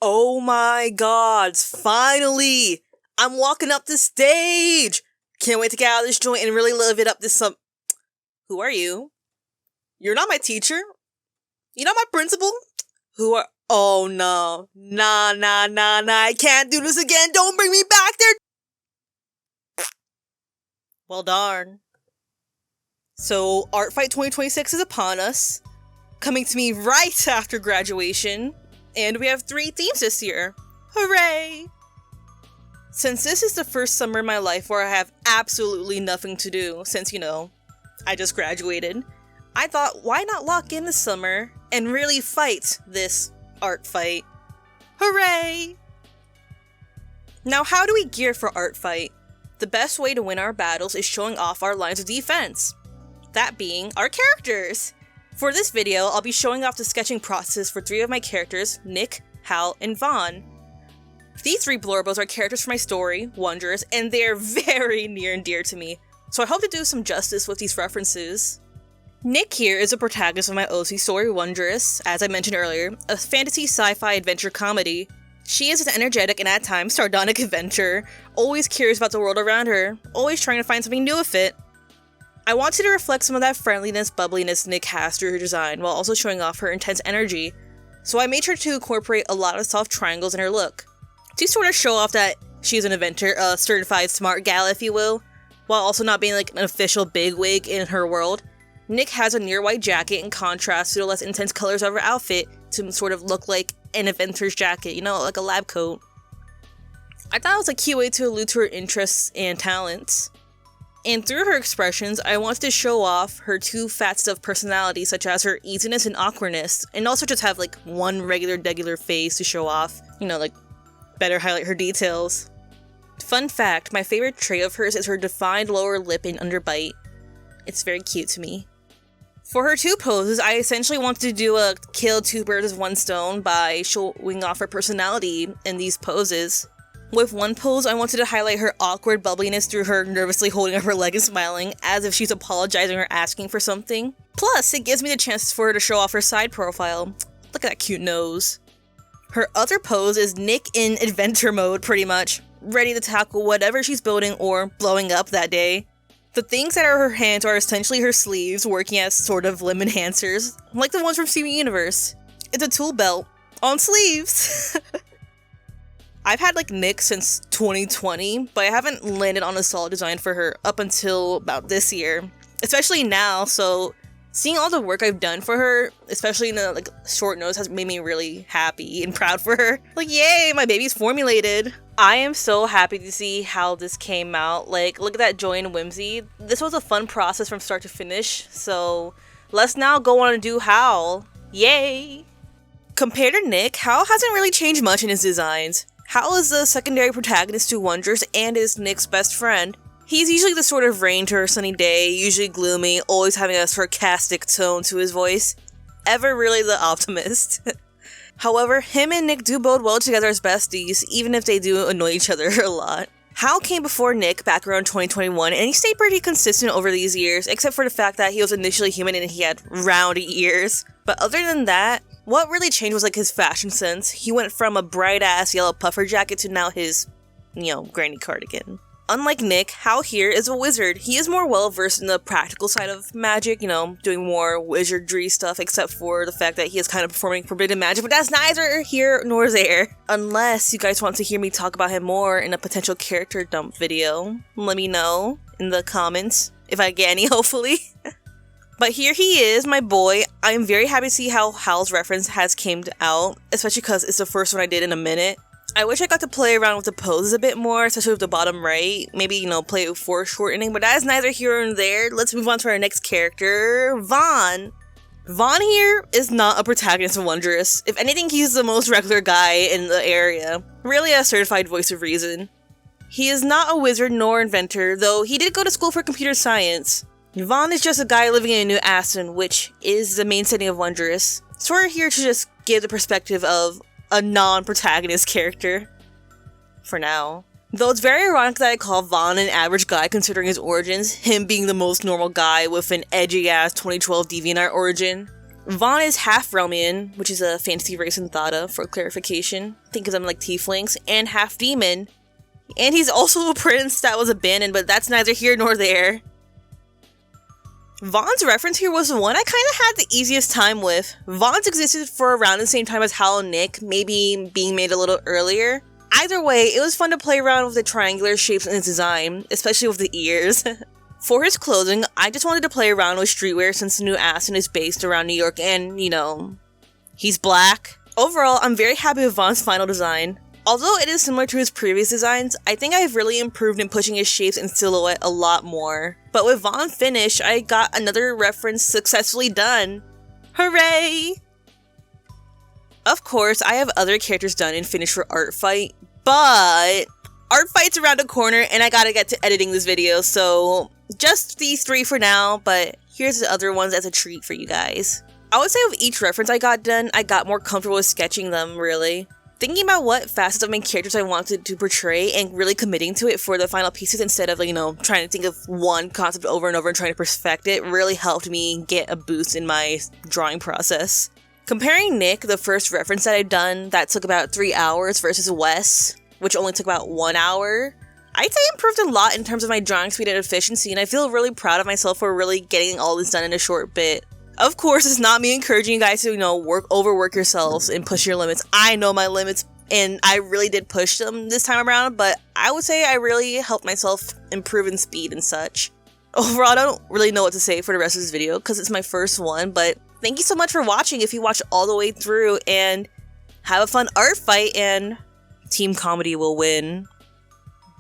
Oh my god, finally! I'm walking up the stage! Can't wait to get out of this joint and really live it up this Who are you? You're not my teacher? You're not my principal? Oh no. Nah, I can't do this again! Don't bring me back there! Well darn. So, Artfight 2026 is upon us, coming to me right after graduation, and we have 3 themes this year. Hooray! Since this is the first summer in my life where I have absolutely nothing to do, since, I just graduated, I thought, why not lock in the summer and really fight this art fight? Hooray! Now, how do we gear for art fight? The best way to win our battles is showing off our lines of defense. That being our characters. For this video, I'll be showing off the sketching process for 3 of my characters, Nick, Hal, and Vaughn. These 3 blurbos are characters from my story, Wondrous, and they're very near and dear to me, so I hope to do some justice with these references. Nick here is a protagonist of my OC story, Wondrous, as I mentioned earlier, a fantasy sci-fi adventure comedy. She is an energetic and at times sardonic adventurer, always curious about the world around her, always trying to find something new with it. I wanted to reflect some of that friendliness, bubbliness Nick has through her design, while also showing off her intense energy, so I made sure to incorporate a lot of soft triangles in her look, to sort of show off that she's an inventor, a certified smart gal if you will, while also not being like an official bigwig in her world. Nick has a near white jacket in contrast to the less intense colors of her outfit to sort of look like an inventor's jacket, like a lab coat. I thought it was a cute way to allude to her interests and talents. And through her expressions, I wanted to show off her 2 facets of personality, such as her easiness and awkwardness, and also just have like one regular face to show off, better highlight her details. Fun fact, my favorite trait of hers is her defined lower lip and underbite. It's very cute to me. For her 2 poses, I essentially wanted to do a kill 2 birds with 1 stone by showing off her personality in these poses. With one pose, I wanted to highlight her awkward bubbliness through her nervously holding up her leg and smiling, as if she's apologizing or asking for something. Plus, it gives me the chance for her to show off her side profile. Look at that cute nose. Her other pose is Nick in adventure mode, pretty much, ready to tackle whatever she's building or blowing up that day. The things that are her hands are essentially her sleeves, working as sort of limb enhancers, like the ones from Steven Universe. It's a tool belt on sleeves. I've had Nick since 2020, but I haven't landed on a solid design for her up until about this year. Especially now, so seeing all the work I've done for her, especially in a short notice, has made me really happy and proud for her. Yay, my baby's formulated! I am so happy to see how this came out. Look at that joy and whimsy. This was a fun process from start to finish, so let's now go on and do Hal. Yay! Compared to Nick, Hal hasn't really changed much in his designs. Hal is the secondary protagonist to Wondrous and is Nick's best friend. He's usually the sort of rain to her sunny day, usually gloomy, always having a sarcastic tone to his voice. Ever really the optimist. However, him and Nick do bode well together as besties, even if they do annoy each other a lot. Hal came before Nick back around 2021, and he stayed pretty consistent over these years, except for the fact that he was initially human and he had round ears. But other than that, what really changed was his fashion sense. He went from a bright-ass yellow puffer jacket to now his, granny cardigan. Unlike Nick, Hal here is a wizard. He is more well-versed in the practical side of magic, doing more wizardry stuff, except for the fact that he is kind of performing forbidden magic, but that's neither here nor there. Unless you guys want to hear me talk about him more in a potential character dump video, let me know in the comments, if I get any, hopefully. But here he is, my boy. I am very happy to see how Hal's reference has came out, especially because it's the first one I did in a minute. I wish I got to play around with the poses a bit more, especially with the bottom right. Maybe, play it for shortening, but that is neither here nor there. Let's move on to our next character, Vaughn. Vaughn here is not a protagonist of Wondrous. If anything, he's the most regular guy in the area. Really a certified voice of reason. He is not a wizard nor inventor, though he did go to school for computer science. Vaughn is just a guy living in New Aston, which is the main setting of Wondrous. So we're here to just give the perspective of a non-protagonist character. For now. Though it's very ironic that I call Vaughn an average guy considering his origins, him being the most normal guy with an edgy-ass 2012 DeviantArt origin. Vaughn is half Realmian, which is a fantasy race in Thada, for clarification. Think of them like tieflings, and half demon. And he's also a prince that was abandoned, but that's neither here nor there. Vaughn's reference here was the one I kind of had the easiest time with. Vaughn's existed for around the same time as Hal and Nick, maybe being made a little earlier. Either way, it was fun to play around with the triangular shapes in his design, especially with the ears. For his clothing, I just wanted to play around with streetwear since the new Aston is based around New York and, you know, he's black. Overall, I'm very happy with Vaughn's final design. Although it is similar to his previous designs, I think I've really improved in pushing his shapes and silhouette a lot more. But with Vaughn finished, I got another reference successfully done. Hooray! Of course, I have other characters done and finished for Artfight, but Artfight's around the corner and I gotta get to editing this video, so just these 3 for now, but here's the other ones as a treat for you guys. I would say with each reference I got done, I got more comfortable with sketching them, really. Thinking about what facets of my characters I wanted to portray and really committing to it for the final pieces instead of, you know, trying to think of one concept over and over and trying to perfect it really helped me get a boost in my drawing process. Comparing Nick, the first reference that I'd done that took about 3 hours versus Wes, which only took about 1 hour, I'd say I improved a lot in terms of my drawing speed and efficiency, and I feel really proud of myself for really getting all this done in a short bit. Of course, it's not me encouraging you guys to, you know, overwork yourselves and push your limits. I know my limits, and I really did push them this time around, but I would say I really helped myself improve in speed and such. Overall, I don't really know what to say for the rest of this video, because it's my first one, but thank you so much for watching if you watched all the way through, and have a fun art fight, and Team Comedy will win.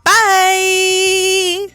Bye!